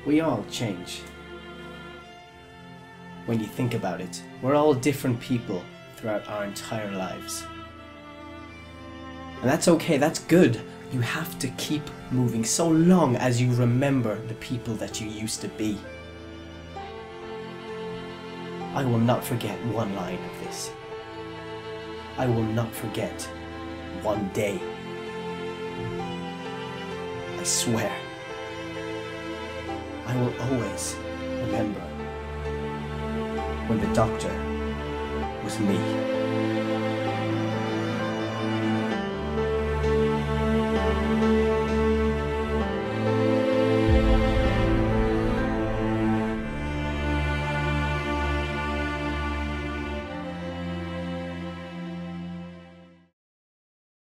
We all change. When you think about it, we're all different people throughout our entire lives. And that's okay, that's good. You have to keep moving so long as you remember the people that you used to be. I will not forget one line of this. I will not forget one day. I swear. I will always remember when the doctor was me.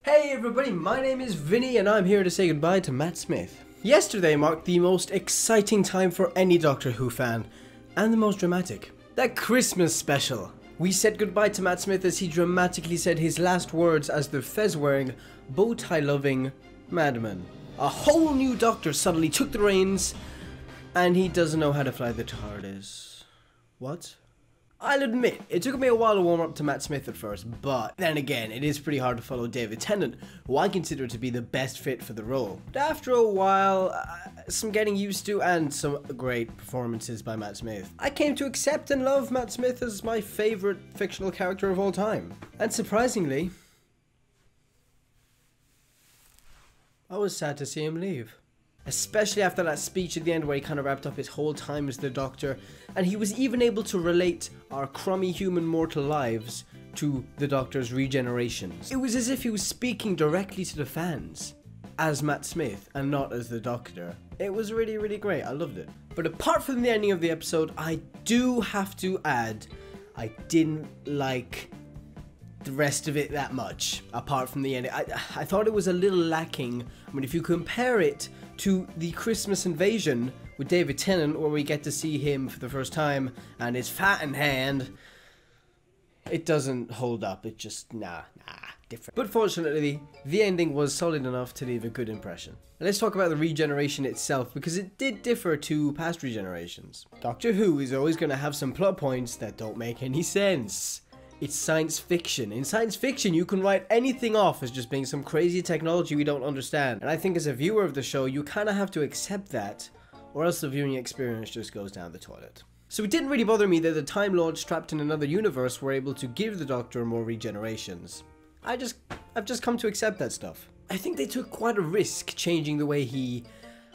Hey everybody, my name is Vinny and I'm here to say goodbye to Matt Smith. Yesterday marked the most exciting time for any Doctor Who fan, and the most dramatic. That Christmas special. We said goodbye to Matt Smith as he dramatically said his last words as the fez-wearing, bow-tie-loving madman. A whole new Doctor suddenly took the reins, and he doesn't know how to fly the TARDIS. What? I'll admit, it took me a while to warm up to Matt Smith at first, but then again, it is pretty hard to follow David Tennant, who I consider to be the best fit for the role. But after a while, some getting used to and some great performances by Matt Smith, I came to accept and love Matt Smith as my favourite fictional character of all time. And surprisingly, I was sad to see him leave. Especially after that speech at the end where he kind of wrapped up his whole time as the Doctor, and he was even able to relate our crummy human mortal lives to the Doctor's regenerations. It was as if he was speaking directly to the fans, as Matt Smith, and not as the Doctor. It was really, really great, I loved it. But apart from the ending of the episode, I do have to add, I didn't like the rest of it that much, apart from the ending. I thought it was a little lacking. I mean, if you compare it to the Christmas Invasion with David Tennant, where we get to see him for the first time and his fat in hand, it doesn't hold up. It just, different. But fortunately, the ending was solid enough to leave a good impression. And let's talk about the regeneration itself, because it did differ to past regenerations. Doctor Who is always going to have some plot points that don't make any sense. It's science fiction. In science fiction, you can write anything off as just being some crazy technology we don't understand. And I think as a viewer of the show, you kind of have to accept that, or else the viewing experience just goes down the toilet. So it didn't really bother me that the Time Lords trapped in another universe were able to give the Doctor more regenerations. I've just come to accept that stuff. I think they took quite a risk changing the way he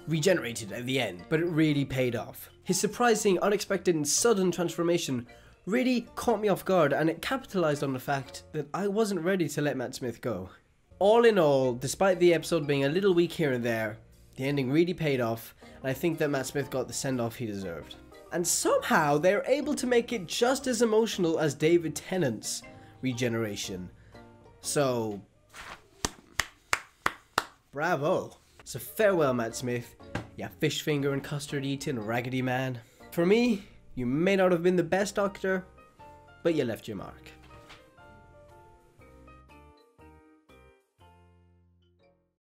regenerated at the end, but it really paid off. His surprising, unexpected, and sudden transformation really caught me off guard, and it capitalized on the fact that I wasn't ready to let Matt Smith go. All in all, despite the episode being a little weak here and there, the ending really paid off, and I think that Matt Smith got the send-off he deserved. And somehow they're able to make it just as emotional as David Tennant's regeneration. So, bravo. So farewell, Matt Smith, ya fish finger and custard eating raggedy man. For me, you may not have been the best Doctor, but you left your mark.